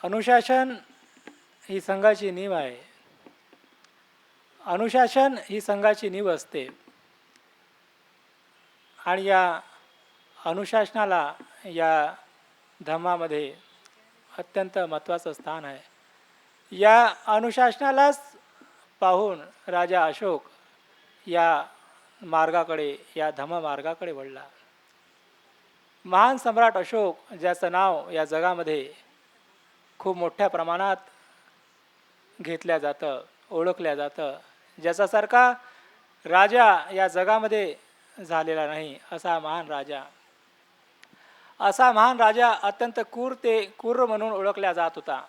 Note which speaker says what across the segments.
Speaker 1: अनुशासन ही संघाची नीव आहे. अनुशासन ही संघाची नीव असते आणि या अनुशासनाला या धम्मामध्ये अत्यंत महत्त्वाचं स्थान आहे. या अनुशासनालाच पाहून राजा अशोक या मार्गाकडे, या धम्म मार्गाकडे वळला. महान सम्राट अशोक, ज्याचं नाव या जगामध्ये खूप मोठ्या प्रमाणात घेतल्या जातं, ओळखल्या जातं, ज्याच्यासारखा राजा या जगामध्ये झालेला नाही, असा महान राजा अत्यंत क्रूर म्हणून ओळखला जात होता.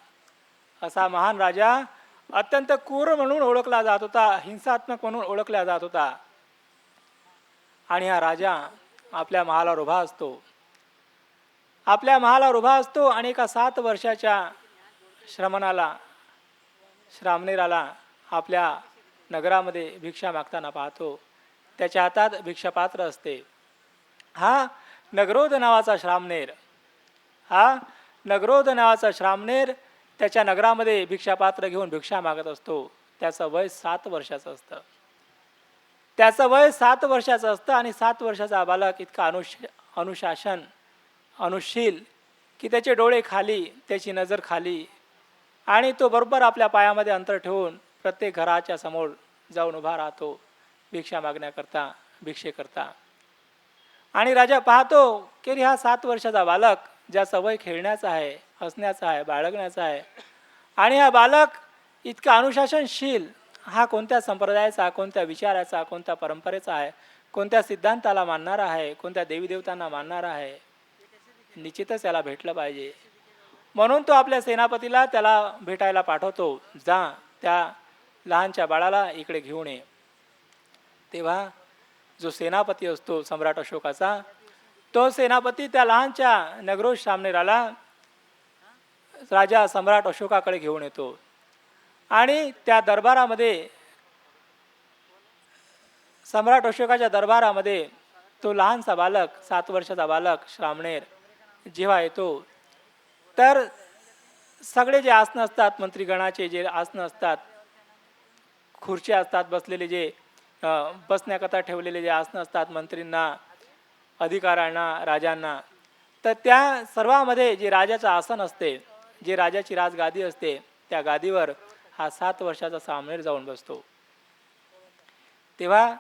Speaker 1: असा महान राजा अत्यंत क्रूर म्हणून ओळखला जात होता, हिंसात्मक म्हणून ओळखला जात होता. आणि हा राजा आपल्या महालावर उभा असतो आणि एका 7 वर्षाच्या श्रामणेराला आपल्या नगरामध्ये भिक्षा मागताना पाहतो. त्याच्या हातात भिक्षापात्र असते. हा नगरोध नावाचा श्रामणेर त्याच्या नगरामध्ये भिक्षापात्र घेऊन भिक्षा मागत असतो. त्याचं वय 7 वर्षाचं असतं. आणि 7 वर्षाचा बालक इतका अनुशील की त्याचे डोळे खाली, त्याची नजर खाली, आणि तो बरोबर आपल्या पायामध्ये अंतर ठेवून प्रत्येक घराच्या समोर जाऊन उभा राहतो भिक्षा मागण्याकरता, भिक्षेकरता. आणि राजा पाहतो की हा 7 वर्षाचा बालक, ज्याचं वय खेळण्याचं आहे, हसण्याचं आहे, बाळगण्याचं आहे, आणि हा बालक इतका अनुशासनशील, हा कोणत्या संप्रदायाचा, कोणत्या विचाराचा, कोणत्या परंपरेचा आहे, कोणत्या सिद्धांताला मानणारा आहे, कोणत्या देवीदेवतांना मानणारा आहे, निश्चितच याला भेटलं पाहिजे. म्हणून तो आपल्या सेनापतीला त्याला भेटायला पाठवतो. जा, त्या लहानच्या बाळाला इकडे घेऊन ये. तेव्हा जो सेनापती असतो सम्राट अशोकाचा, तो सेनापती त्या लहानच्या नगरोध श्रामणेराला राजा सम्राट अशोकाकडे घेऊन येतो. आणि त्या दरबारामध्ये, सम्राट अशोकाच्या दरबारामध्ये तो लहानसा बालक, 7 वर्षाचा बालक श्रामणेर जेव्हा येतो, तर सगळे जे आसनं असतात, मंत्रीगणाचे जे आसनं असतात, खुर्च्या असतात, बसलेले जे बसण्याकरता ठेवलेले जे आसनं असतात, मंत्रींना, अधिकाऱ्यांना, राजांना, तर त्या सर्वांमध्ये जे राजाचं आसन असते, जे राजाची राजगादी असते, त्या गादीवर हा 7 वर्षाचा श्रामणेर जाऊन बसतो. तेव्हा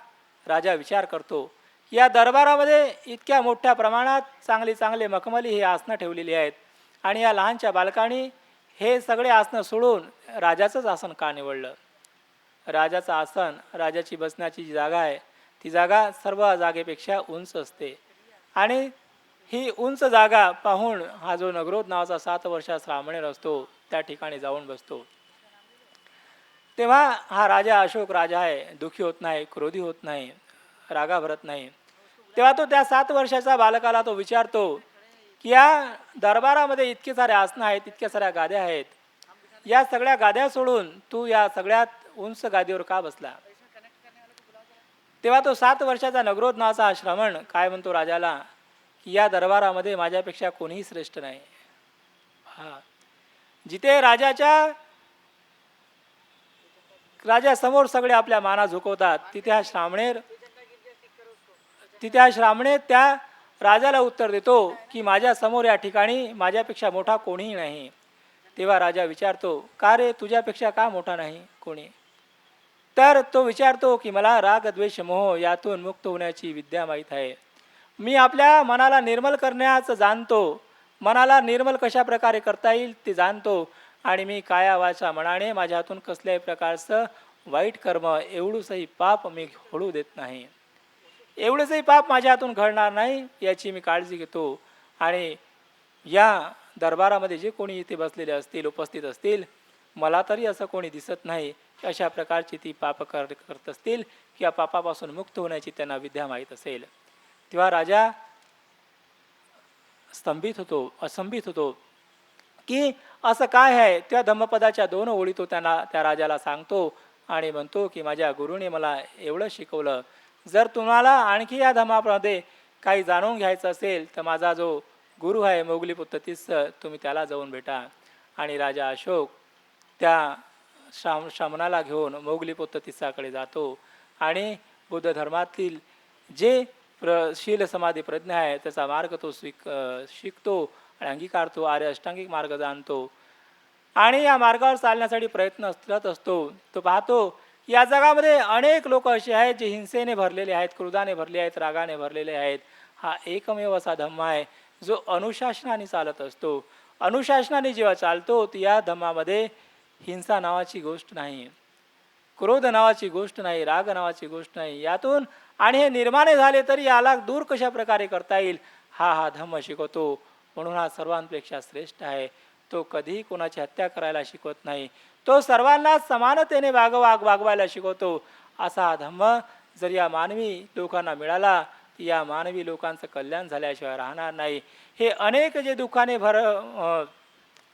Speaker 1: राजा विचार करतो, या दरबारामध्ये इतक्या मोठ्या प्रमाणात चांगले मखमली हे आसनं ठेवलेली आहेत, आणि या लहानच्या बालकांनी हे सगळे आसनं सोडून राजाचंच आसन का निवडलं? राजाचं आसन, राजाची बसण्याची जी जागा आहे, ती जागा सर्व जागेपेक्षा उंच असते. आणि ही उंच जागा पाहून हा जो नगरोध नावाचा 7 वर्षाचा श्रामणेर असतो, त्या ठिकाणी जाऊन बसतो. तेव्हा हा राजा, अशोक राजा आहे, दुःखी होत नाही, क्रोधी होत नाही, रागा भरत नाही. तेव्हा तो त्या 7 वर्षाच्या बालकाला तो विचारतो की या दरबारामध्ये इतके सारे आसनं आहेत, इतक्या साऱ्या गाद्या आहेत, या सगळ्या गाद्या सोडून तू या सगळ्यात उंच गादीवर का बसला? तेव्हा तो 7 वर्षाचा नगरोध नावाचा श्रामण काय म्हणतो राजाला की या दरबारामध्ये माझ्यापेक्षा कोणीही श्रेष्ठ नाही. जिथे राजासमोर सगळे आपल्या माना झुकवतात, तिथे हा श्रामणेर त्या राजाला उत्तर देतो की माझ्या समोर या ठिकाणी माझ्यापेक्षा मोठा कोणीही नाही. तेव्हा राजा विचारतो, का रे, तुझ्यापेक्षा का मोठा नाही कोणी? तर तो विचारतो की मला राग, द्वेष, मोह यातून मुक्त होण्याची विद्या माहीत आहे. मी आपल्या मनाला निर्मल करण्याचं जाणतो, मनाला निर्मल कशा प्रकारे करता येईल ते जाणतो, आणि मी काया वाचा मनाने माझ्या हातून कसल्याही प्रकारचं वाईट कर्म, एवढंसही पाप मी होऊ देत नाही, एवढंचही पाप माझ्या हातून घडणार नाही याची मी काळजी घेतो. आणि या दरबारामध्ये जे कोणी इथे बसलेले असतील, उपस्थित असतील, मला तरी असं कोणी दिसत नाही की अशा प्रकारची ती पाप करत असतील किंवा पापापासून मुक्त होण्याची त्यांना विद्या माहीत असेल. तेव्हा राजा असंबित होतो की असं काय आहे. त्या धम्मपदाच्या 2 ओळी तो त्या राजाला सांगतो आणि म्हणतो की माझ्या गुरुने मला एवढं शिकवलं, जर तुम्हाला आणखी या धम्मामध्ये काही जाणून घ्यायचं असेल तर माझा जो गुरु आहे मोगलीपुत्र तीस, तुम्ही त्याला जाऊन भेटा. आणि राजा अशोक त्या श्रमणाला घेऊन मोगलीपुत्र तिसाकडे जातो आणि बुद्ध धर्मातील जे शील समाधी प्रज्ञा आहे त्याचा मार्ग तो शिकतो आणि अंगीकारतो, आर्य अष्टांगिक मार्ग जाणतो आणि या मार्गावर चालण्यासाठी प्रयत्न करत असतो. तो पाहतो या जगामध्ये अनेक लोक असे आहेत जे हिंसेने भरलेले आहेत, क्रोधाने भरले आहेत, रागाने भरलेले आहेत. हा एकमेव असा धम्म आहे जो अनुशासनाने चालत असतो. अनुशासनाने जेव्हा चालतो तर या धम्मामध्ये हिंसा नावाची गोष्ट नाही, क्रोध नावाची गोष्ट नाही, राग नावाची गोष्ट नाही. यातून आणि हे निर्माणे झाले तरी याला दूर कशा प्रकारे करता येईल हा धम्म शिकवतो. म्हणून हा सर्वांपेक्षा श्रेष्ठ आहे. तो कधीही कोणाची हत्या करायला शिकवत नाही, तो सर्वांना समानतेने वागवायला शिकवतो. असा हा धम्म जर या मानवी लोकांना मिळाला या मानवी लोकांचं कल्याण झाल्याशिवाय राहणार नाही. हे अनेक जे दुःखाने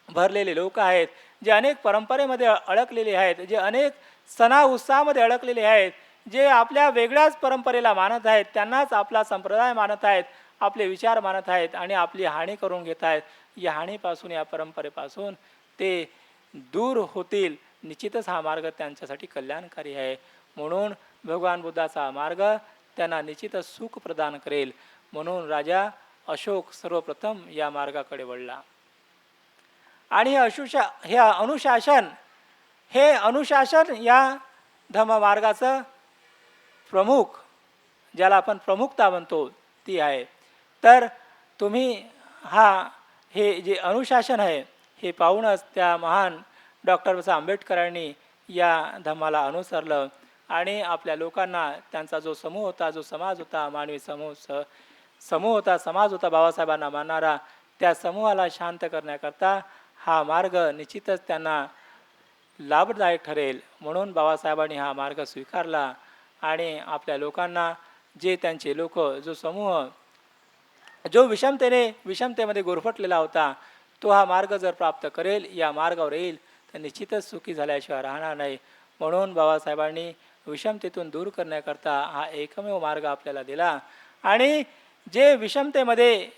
Speaker 1: भरलेले लोक आहेत, जे अनेक परंपरेमध्ये अडकलेले आहेत, जे अनेक सणा उत्साहामध्ये अडकलेले आहेत, जे आपल्या वेगळ्याच परंपरेला मानत आहेत, त्यांनाच आपला संप्रदाय मानत आहेत, आपले विचार मानत आहेत आणि आपली हानी करून घेत आहेत. या हानीपासून या परंपरेपासून ते दूर होतील. निश्चितच हा मार्ग त्यांच्यासाठी कल्याणकारी आहे. म्हणून भगवान बुद्धाचा मार्ग त्यांना निश्चितच सुख प्रदान करेल. म्हणून राजा अशोक सर्वप्रथम या मार्गाकडे वळला आणि हे अनुशासन या धम्ममार्गाचं प्रमुख, ज्याला आपण प्रमुखता म्हणतो, ती आहे. तर तुम्ही हे जे अनुशासन आहे हे पाहूनच त्या महान डॉक्टर बाबासाहेब आंबेडकरांनी या धम्माला अनुसरलं आणि आपल्या लोकांना त्यांचा जो समूह होता, जो समाज होता, मानवी समूह होता, समाज होता बाबासाहेबांना मानणारा, त्या समूहाला शांत करण्याकरता हा मार्ग निश्चितच त्यांना लाभदायक ठरेल. म्हणून बाबासाहेबांनी हा मार्ग स्वीकारला आणि आपल्या लोकांना जे त्यांचे लोक, जो समूह जो विषमतेमध्ये गुरफटलेला होता, तो हा मार्ग जर प्राप्त करेल, या मार्गावर येईल, तर निश्चितच सुखी झाल्याशिवाय राहणार नाही. म्हणून बाबासाहेबांनी विषमतेतून दूर करण्याकरता हा एकमेव मार्ग आपल्याला दिला. आणि जे विषमतेमध्ये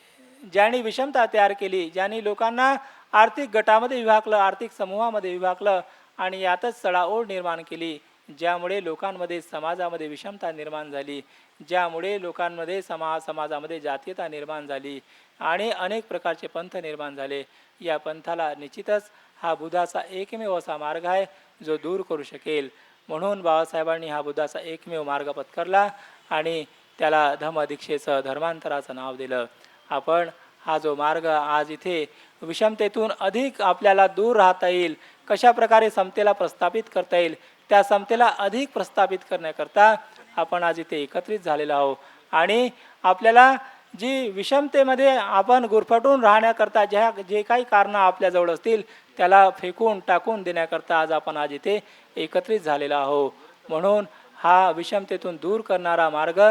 Speaker 1: ज्यांनी विषमता तयार केली, ज्यांनी लोकांना आर्थिक गटामध्ये विभागलं, आर्थिक समूहामध्ये विभागलं आणि यातच चढाओढ निर्माण केली, ज्यामुळे लोकांमध्ये समाजामध्ये विषमता निर्माण झाली, ज्यामुळे लोकांमध्ये समाजामध्ये जातीयता निर्माण झाली आणि अनेक प्रकारचे पंथ निर्माण झाले. या पंथाला निश्चितच हा बुद्धाचा एकमेव असा मार्ग आहे जो दूर करू शकेल. म्हणून बाबासाहेबांनी हा बुद्धाचा एकमेव मार्ग पत्करला आणि त्याला धम्मदीक्षेचं, धर्मांतराचं नाव दिलं. आपण हा जो मार्ग आज इथे विषमतेतून अधिक आपल्याला दूर राहता येईल, कशा प्रकारे समतेला प्रस्थापित करता येईल, त्या समतेला अधिक प्रस्थापित करण्याकरता आपण आज इथे एकत्रित झालेलो आहोत. आणि आपल्याला जी विषमतेमध्ये आपण गुरफटून राहण्याकरता जे काही कारणं आपल्याजवळ असतील त्याला फेकून टाकून देण्याकरता आज इथे एकत्रित झालेला आहोत. म्हणून हा विषमतेतून दूर करणारा मार्ग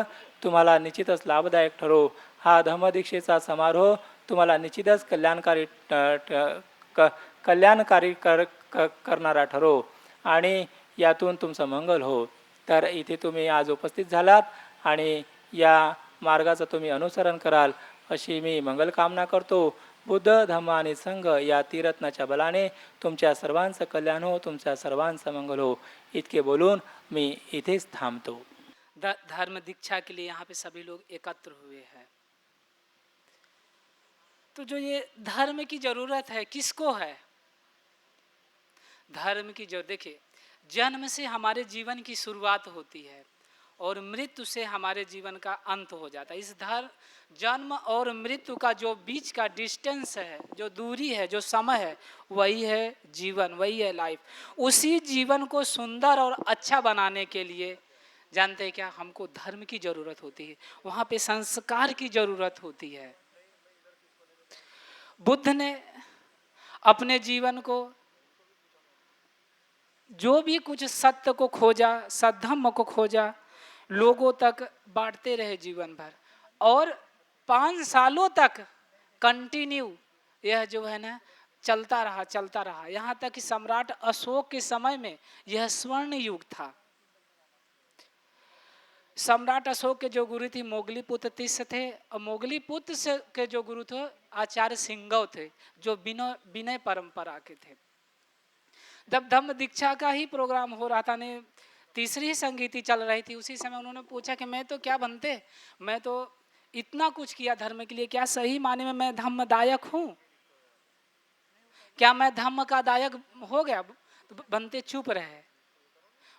Speaker 1: तुम्हाला निश्चितच लाभदायक ठरो. हा धम्मदीक्षेचा समारोह तुम्हाला निश्चितच कल्याणकारी करणारा ठरो आणि यातून तुमचं मंगल हो. तर इथे तुम्ही आज उपस्थित झालात आणि या मार्गाचं तुम्ही अनुसरण कराल अशी मी मंगलकामना करतो. बुद्ध, धम्म आणि संघ या त्रिरत्नाच्या बलाने तुमच्या सर्वांचं कल्याण हो, तुमच्या सर्वांचं मंगल हो. इतके बोलून मी इथेच थांबतो.
Speaker 2: धर्म दीक्षा के लिए यहाँ पे सभी लोग एकत्र हुए हैं, तो जो ये धर्म की जरूरत है किसको है? धर्म की जो, देखिए, जन्म से हमारे जीवन की शुरुआत होती है और मृत्यु से हमारे जीवन का अंत हो जाता है. इस जन्म और मृत्यु का जो बीच का डिस्टेंस है, जो दूरी है, जो समय है, वही है जीवन, वही है लाइफ. उसी जीवन को सुंदर और अच्छा बनाने के लिए जानते हैं क्या, हमको धर्म की जरूरत होती है. वहाँ पे संस्कार की जरूरत होती है. बुद्ध ने अपने जीवन को जो भी कुछ सत्य को खोजा, सद्धम्म को खोजा, लोगों तक बांटते रहे जीवन भर और 5 सालों तक कंटिन्यू यह जो है ना चलता रहा यहाँ तक कि सम्राट अशोक के समय में यह स्वर्ण युग था. सम्राट अशोक के जो गुरु थी मोगलीपुत्र तिस्स थे और मोगलीपुत्र के जो गुरु थे आचार्य सिंगव थे, जो विनय विनय परंपरा के थे। जब धम्म दीक्षा का ही प्रोग्राम हो रहा था, ने तीसरी ही संगीति चल रही थी, उसी समय उन्होंने पूछा कि मैं तो क्या बनते, मैं तो इतना कुछ किया धर्म के लिए, क्या सही माने में मैं धम्मदायक हूँ, क्या मैं धम्म का दायक हो गया? तो बनते चुप रहे।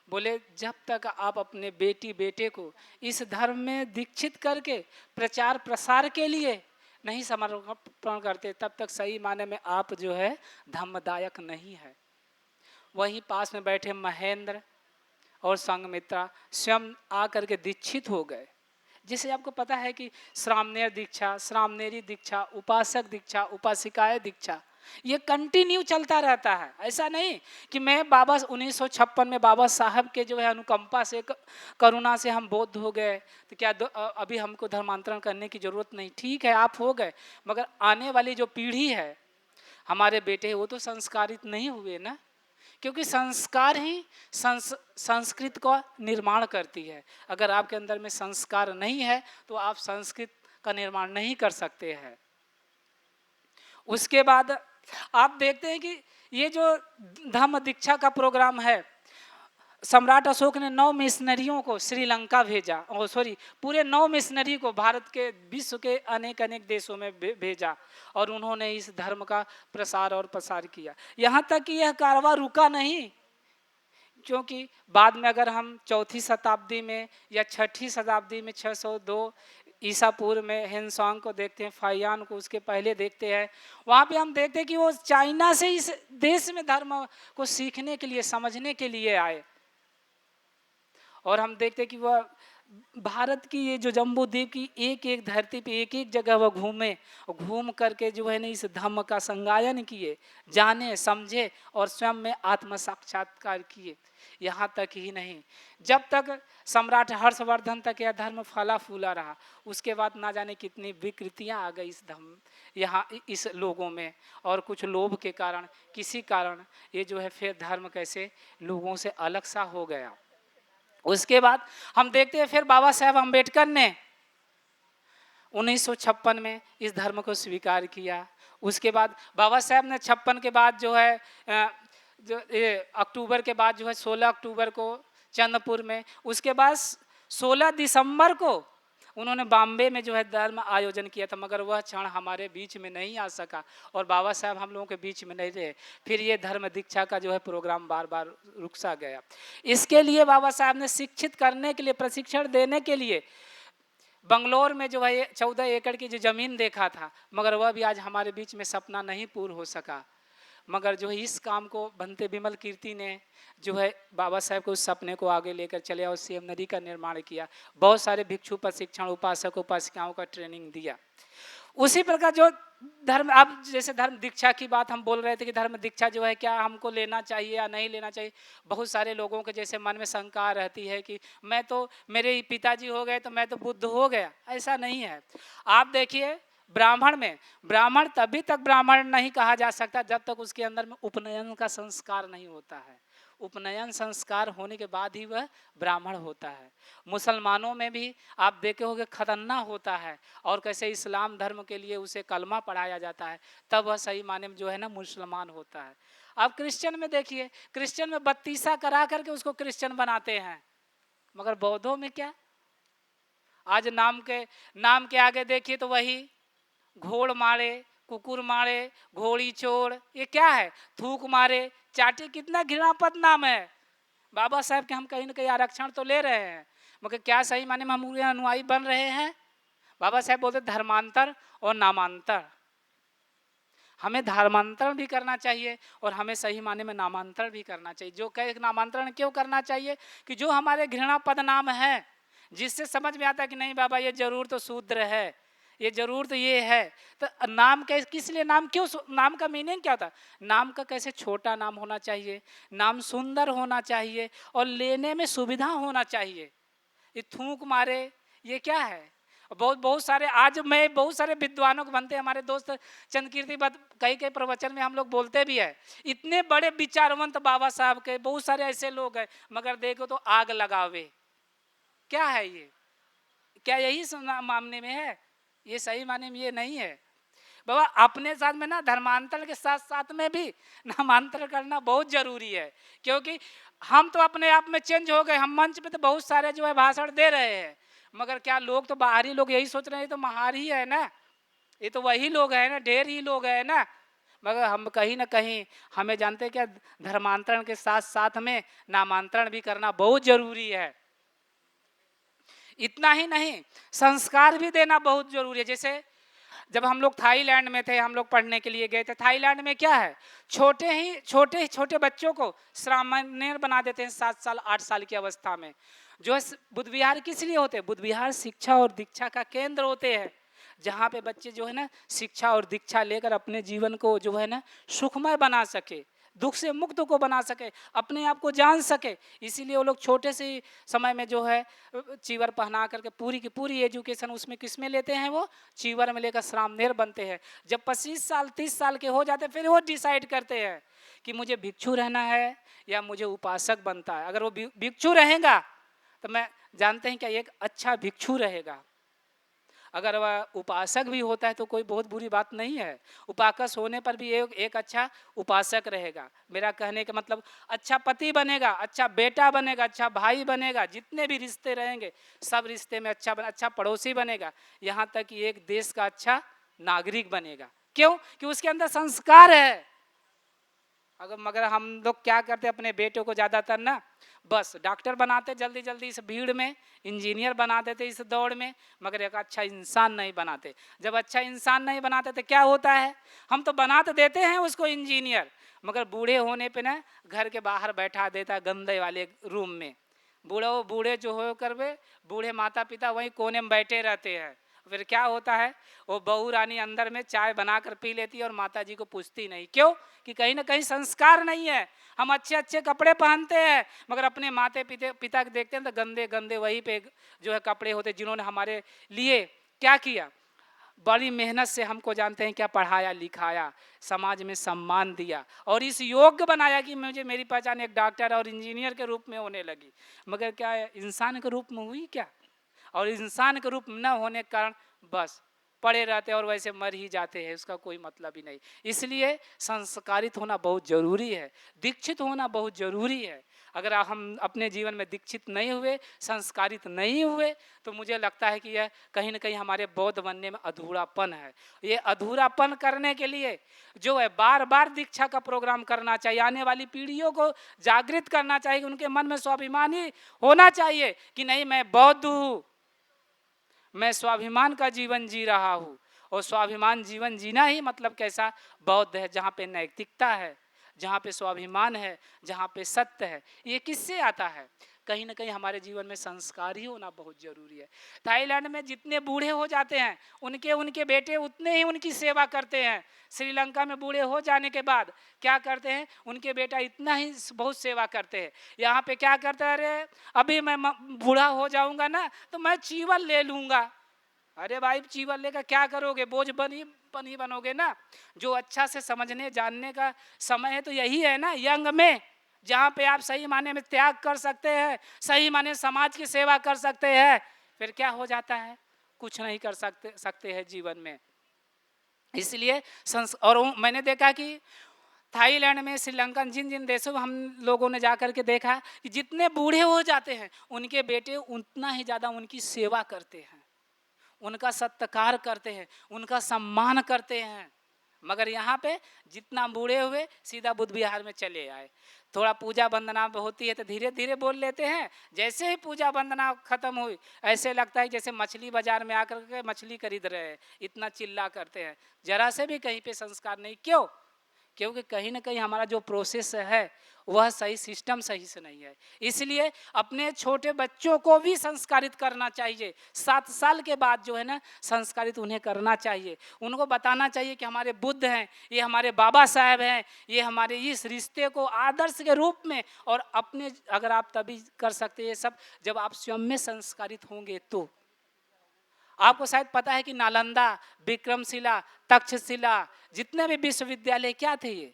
Speaker 2: बोले जब तक आप अपने बेटी बेटे को इस धर्म में दीक्षित करके प्रचार प्रसार के लिए नहीं समर्पण करते, तब तक सही माने में आप जो है धम्मदायक नहीं है। वहीं पास में बैठे महेंद्र और संघमित्रा स्वयं आकर के दीक्षित हो गए। जिसे आपको पता है कि श्रामणेर दीक्षा, श्रामणेरी दीक्षा, उपासक दीक्षा, उपासिकाएं दीक्षा, ये कंटिन्यू चलता रहता है। ऐसा नहीं कि मैं बाबा 1956 में बाबा साहब के जो है अनुकंपा से, करुणा से हम बौद्ध हो गए, तो क्या अभी हमको धर्मांतरण करने की जरूरत नहीं। ठीक है, आप हो गए, मगर आने वाली जो पीढ़ी है, हमारे बेटे, वो तो संस्कारित नहीं हुए ना, क्योंकि संस्कार ही संस्कृत का निर्माण करती है। अगर आपके अंदर में संस्कार नहीं है तो आप संस्कृत का निर्माण नहीं कर सकते हैं। उसके बाद आप देखते हैं कि ये जो धम्म दीक्षा का प्रोग्राम है, सम्राट अशोक ने 9 मिशनरियों को श्रीलंका भेजा, पूरे 9 मिशनरी को भारत के, विश्व के अनेक अनेक देशों में भेजा, और उन्होंने इस धर्म का प्रसार और प्रसार किया। यहाँ तक कि यह कारवां रुका नहीं, क्योंकि बाद में अगर हम 4वीं शताब्दी में या 6वीं शताब्दी में 602 ईसा पूर्व में हेनसोंग को देखते हैं, फाइयान को उसके पहले देखते हैं, वहाँ पे हम देखते हैं कि वो चाइना से इस देश में धर्म को सीखने के लिए, समझने के लिए आए। और हम देखते हैं कि वह भारत की ये जो जम्बू द्वीप की एक एक धरती पे एक एक जगह वह घूमे, घूम करके जो है ना इस धम्म का संगायन किए, जाने समझे और स्वयं में आत्म साक्षात्कार किए। यहाँ तक ही नहीं, जब तक सम्राट हर्षवर्धन तक यह धर्म फला फूला रहा, उसके बाद ना जाने कितनी विकृतियाँ आ गई इस धर्म, यहाँ इस लोगों में, और कुछ लोभ के कारण, किसी कारण ये जो है फिर धर्म कैसे लोगों से अलग सा हो गया। उसके बाद हम देखते हैं फिर बाबा साहेब अम्बेडकर ने 1956 में इस धर्म को स्वीकार किया। उसके बाद बाबा साहेब ने 56 के बाद जो है जो अक्टूबर के बाद जो है 16 अक्टूबर को चंद्रपुर में, उसके बाद 16 दिसंबर को उन्होंने बॉम्बे में जो है धर्म आयोजन किया था, मगर वह क्षण हमारे बीच में नहीं आ सका और बाबा साहब हम लोगों के बीच में नहीं रहे। फिर ये धर्म दीक्षा का जो है प्रोग्राम बार बार रुक सा गया। इसके लिए बाबा साहब ने शिक्षित करने के लिए, प्रशिक्षण देने के लिए बंगलोर में जो है 14 एकड़ की जो ज़मीन देखा था, मगर वह भी आज हमारे बीच में सपना नहीं पूर्ण हो सका। मगर जो है इस काम को भंते विमल कीर्ति ने जो है बाबा साहब को उस सपने को आगे लेकर चले और सीएम नदी का निर्माण किया, बहुत सारे भिक्षु प्रशिक्षण, उपासक उपासिकाओं का ट्रेनिंग दिया। उसी प्रकार जो धर्म, अब जैसे धर्म दीक्षा की बात हम बोल रहे थे कि धर्म दीक्षा जो है क्या हमको लेना चाहिए या नहीं लेना चाहिए। बहुत सारे लोगों के जैसे मन में शंका रहती है कि मैं तो, मेरे पिताजी हो गए तो मैं तो बुद्ध हो गया। ऐसा नहीं है। आप देखिए ब्राह्मण में, ब्राह्मण तभी तक ब्राह्मण नहीं कहा जा सकता जब तक उसके अंदर में उपनयन का संस्कार नहीं होता है। उपनयन संस्कार होने के बाद ही वह ब्राह्मण होता है। मुसलमानों में भी आप देखे होंगे खतन्ना होता है, और कैसे इस्लाम धर्म के लिए उसे कलमा पढ़ाया जाता है, तब वह सही माने में जो है ना मुसलमान होता है। आप क्रिश्चियन में देखिए, क्रिश्चियन में बत्तीसा करा करके उसको क्रिश्चियन बनाते हैं, मगर बौद्धों में क्या, आज नाम के आगे देखिए तो वही घोड़ मारे, कुकुर मारे, घोड़ी चोर, ये क्या है, थूक मारे, चाटे, कितना घृणापद नाम है। बाबा साहब के हम कहीं ना कहीं आरक्षण तो ले रहे हैं, मगर क्या सही माने में हम उनके अनुयायी बन रहे हैं? बाबा साहब बोलते धर्मांतर और नामांतर। हमें धर्मांतरण भी करना चाहिए और हमें सही माने में नामांतरण भी करना चाहिए। जो कहे नामांतरण क्यों करना चाहिए कि जो हमारे घृणापद नाम है, जिससे समझ में आता है कि नहीं बाबा ये जरूर तो शूद्र है, ये जरूर तो ये है, तो नाम कैसे, किस लिए नाम, क्यों, नाम का मीनिंग क्या होता है? नाम का कैसे छोटा नाम होना चाहिए, नाम सुंदर होना चाहिए और लेने में सुविधा होना चाहिए। ये थूक मारे, ये क्या है? बहुत सारे, आज मैं बहुत सारे विद्वानों को बनते, हमारे दोस्त चंद्रकीर्ति कई प्रवचन में हम लोग बोलते भी है, इतने बड़े विचारवंत बाबा साहब के बहुत सारे ऐसे लोग हैं, मगर देखो तो आग लगावे, क्या है ये? क्या यही मामले में है? ये सही माने में ये नहीं है। बाबा अपने साथ में ना धर्मांतरण के साथ साथ में भी नामांतरण करना बहुत जरूरी है, क्योंकि हम तो अपने आप में चेंज हो गए। हम मंच पे तो बहुत सारे जो है भाषण दे रहे हैं, मगर क्या लोग तो बाहरी लोग यही सोच रहे हैं ये तो महार ही है ना, ये तो वही लोग है ना, ढेर ही लोग है ना। मगर हम कहीं ना कहीं हमें जानते हैं क्या, धर्मांतरण के साथ साथ में नामांतरण भी करना बहुत जरूरी है। इतना ही नहीं, संस्कार भी देना बहुत जरूरी है। जैसे जब हम लोग थाईलैंड में थे, हम लोग पढ़ने के लिए गए थे, थाईलैंड में क्या है, छोटे बच्चों को श्रामणेर बना देते हैं 7 साल 8 साल की अवस्था में। जो है बुद्ध विहार किस लिए होते हैं, बुद्ध विहार शिक्षा और दीक्षा का केंद्र होते हैं, जहाँ पे बच्चे जो है ना शिक्षा और दीक्षा लेकर अपने जीवन को जो है ना सुखमय बना सके, दुख से मुक्त को बना सके, अपने आप को जान सके। इसीलिए वो लोग छोटे से समय में जो है चीवर पहना करके पूरी की पूरी एजुकेशन उसमें किसमें लेते हैं, वो चीवर में लेकर श्रामणेर बनते हैं। जब 25 साल 30 साल के हो जाते हैं, फिर वो डिसाइड करते हैं कि मुझे भिक्षु रहना है या मुझे उपासक बनता है। अगर वो भिक्षु रहेगा तो मैं जानते हैं क्या, एक अच्छा भिक्षु रहेगा। अगर वह उपासक भी होता है तो कोई बहुत बुरी बात नहीं है, उपाकस होने पर भी एक अच्छा उपासक रहेगा। मेरा कहने का मतलब अच्छा पति बनेगा, अच्छा बेटा बनेगा, अच्छा भाई बनेगा, जितने भी रिश्ते रहेंगे सब रिश्ते में अच्छा पड़ोसी बनेगा, यहाँ तक कि एक देश का अच्छा नागरिक बनेगा। क्यों कि उसके अंदर संस्कार है। मगर हम लोग क्या करते अपने बेटों को ज़्यादातर ना बस डॉक्टर बनाते जल्दी जल्दी इस भीड़ में, इंजीनियर बना देते इस दौड़ में, मगर एक अच्छा इंसान नहीं बनाते। जब अच्छा इंसान नहीं बनाते तो क्या होता है, हम तो बना तो देते हैं उसको इंजीनियर, मगर बूढ़े होने पे ना घर के बाहर बैठा देता गंदे वाले रूम में। बूढ़े जो हो कर वे बूढ़े माता पिता वहीं कोने में बैठे रहते हैं। फिर क्या होता है, वो बहू रानी अंदर में चाय बनाकर पी लेती है और माता जी को पूछती नहीं। क्यों कि कहीं ना कहीं संस्कार नहीं है। हम अच्छे अच्छे कपड़े पहनते हैं, मगर अपने माते पिता को देखते हैं तो गंदे गंदे वहीं पे जो है कपड़े होते, जिन्होंने हमारे लिए क्या किया, बड़ी मेहनत से हमको जानते हैं क्या पढ़ाया लिखाया, समाज में सम्मान दिया और इस योग्य बनाया कि मुझे मेरी पहचान एक डॉक्टर और इंजीनियर के रूप में होने लगी। मगर क्या इंसान के रूप में हुई क्या, और इंसान के रूप में न होने के कारण बस पड़े रहते और वैसे मर ही जाते हैं, उसका कोई मतलब ही नहीं। इसलिए संस्कारित होना बहुत जरूरी है, दीक्षित होना बहुत जरूरी है। अगर हम अपने जीवन में दीक्षित नहीं हुए, संस्कारित नहीं हुए, तो मुझे लगता है कि यह कहीं ना कहीं हमारे बौद्ध बनने में अधूरापन है। ये अधूरापन करने के लिए जो है बार बार दीक्षा का प्रोग्राम करना चाहिए, आने वाली पीढ़ियों को जागृत करना चाहिए, उनके मन में स्वाभिमान ही होना चाहिए कि नहीं मैं बौद्ध हूँ, मैं स्वाभिमान का जीवन जी रहा हूँ। और स्वाभिमान जीवन जीना ही मतलब कैसा, बौद्ध है, जहाँ पे नैतिकता है, जहाँ पे स्वाभिमान है, जहाँ पे सत्य है। ये किससे आता है, कहीं ना कहीं हमारे जीवन में संस्कार ही होना बहुत जरूरी है। थाईलैंड में जितने बूढ़े हो जाते हैं उनके बेटे उतने ही उनकी सेवा करते हैं। श्रीलंका में बूढ़े हो जाने के बाद क्या करते हैं, उनके बेटा इतना ही बहुत सेवा करते हैं। यहाँ पे क्या करते हैं, अरे अभी मैं बूढ़ा हो जाऊंगा ना तो मैं चीवल ले लूंगा। अरे भाई चीवल लेकर क्या करोगे, बोझ बनी बनोगे ना। जो अच्छा से समझने जानने का समय है तो यही है ना, यंग में, जहाँ पे आप सही माने में त्याग कर सकते हैं, सही माने समाज की सेवा कर सकते हैं। फिर क्या हो जाता है, कुछ नहीं कर सकते हैं जीवन में। इसलिए और मैंने देखा कि थाईलैंड में, श्रीलंका, जिन जिन देशों में हम लोगों ने जाकर के देखा कि जितने बूढ़े हो जाते हैं उनके बेटे उतना ही ज़्यादा उनकी सेवा करते हैं, उनका सत्कार करते हैं, उनका सम्मान करते हैं। मगर यहाँ पे जितना बूढ़े हुए सीधा बुद्ध विहार में चले आए। थोड़ा पूजा वंदना होती है तो धीरे धीरे बोल लेते हैं, जैसे ही पूजा वंदना खत्म हुई ऐसे लगता है जैसे मछली बाजार में आकर के मछली खरीद रहे हैं, इतना चिल्ला करते हैं, जरा से भी कहीं पे संस्कार नहीं। क्यों, क्योंकि कहीं ना कहीं हमारा जो प्रोसेस है वह सही सिस्टम सही से नहीं है। इसलिए अपने छोटे बच्चों को भी संस्कारित करना चाहिए। 7 साल के बाद जो है ना संस्कारित उन्हें करना चाहिए, उनको बताना चाहिए कि हमारे बुद्ध हैं, ये हमारे बाबा साहब हैं, ये हमारे इस रिश्ते को आदर्श के रूप में। और अपने अगर आप तभी कर सकते ये सब जब आप स्वयं में संस्कारित होंगे। तो आपको शायद पता है कि नालंदा, विक्रमशिला, तक्षशिला जितने भी विश्वविद्यालय क्या थे, ये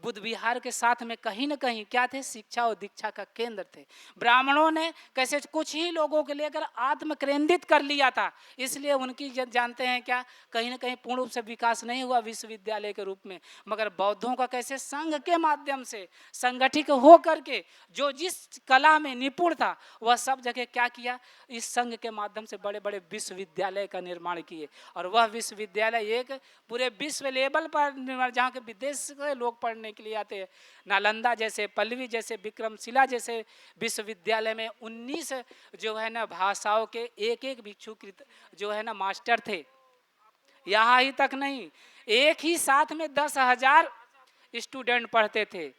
Speaker 2: बुद्ध विहार के साथ में कहीं न कहीं क्या थे, शिक्षा और दीक्षा का केंद्र थे। ब्राह्मणों ने कैसे कुछ ही लोगों के लेकर आत्म केंद्रित कर लिया था, इसलिए उनकी जानते हैं क्या, कहीं न कहीं पूर्ण रूप से विकास नहीं हुआ विश्वविद्यालय के रूप में। मगर बौद्धों का कैसे संघ के माध्यम से संगठित हो करके जो जिस कला में निपुण था वह सब जगह क्या किया, इस संघ के माध्यम से बड़े बड़े विश्वविद्यालय का निर्माण किए। और वह विश्वविद्यालय एक पूरे विश्व लेवल पर जहाँ के विदेश से लोग पढ़ने के लिए आते हैं। नालंदा जैसे, पल्लवी जैसे, विक्रमशिला जैसे विश्वविद्यालय में 19 जो है ना भाषाओं के एक एक भिक्षुकृत जो है ना मास्टर थे। यहाँ ही तक नहीं, एक ही साथ में 10,000 स्टूडेंट पढ़ते थे।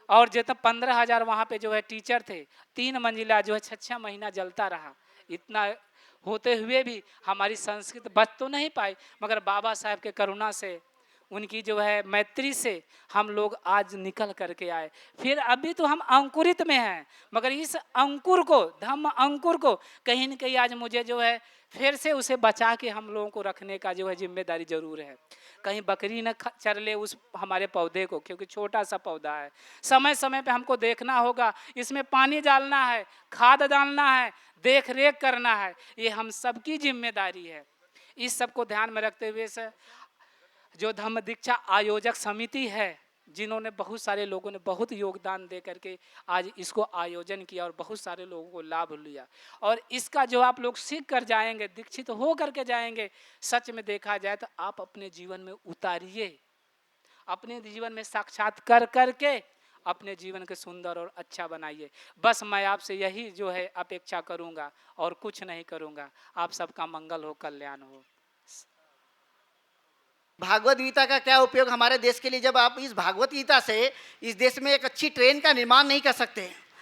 Speaker 2: और जितना 15,000 वहाँ पे जो है टीचर थे। 3 मंजिला जो है 6 महीना जलता रहा। इतना होते हुए भी हमारी संस्कृत बच तो नहीं पाई, मगर बाबा साहब के करुणा से, उनकी जो है मैत्री से हम लोग आज निकल करके आए। फिर अभी तो हम अंकुरित में हैं, मगर इस अंकुर को, धम्म अंकुर को कहीं न कहीं आज मुझे जो है फिर से उसे बचा के हम लोगों को रखने का जो है जिम्मेदारी जरूर है। कहीं बकरी न चर ले उस हमारे पौधे को, क्योंकि छोटा सा पौधा है। समय समय पे हमको देखना होगा, इसमें पानी डालना है, खाद डालना है, देख रेख करना है, ये हम सबकी जिम्मेदारी है। इस सब को ध्यान में रखते हुए से जो धम्म दीक्षा आयोजक समिति है, जिन्होंने बहुत सारे लोगों ने बहुत योगदान दे करके आज इसको आयोजन किया और बहुत सारे लोगों को लाभ लिया। और इसका जो आप लोग सीख कर जाएंगे, दीक्षित हो करके जाएंगे, सच में देखा जाए तो आप अपने जीवन में उतारिए, अपने जीवन में साक्षात्कार करके अपने जीवन के सुंदर और अच्छा बनाइए। बस मैं आपसे यही जो है अपेक्षा करूंगा और कुछ नहीं करूंगा। आप सबका मंगल हो, कल्याण हो।
Speaker 3: भागवत गीता का क्या उपयोग हमारे देश के लिए, जब आप इस भागवत गीता से इस देश में एक अच्छी ट्रेन का निर्माण नहीं कर सकते?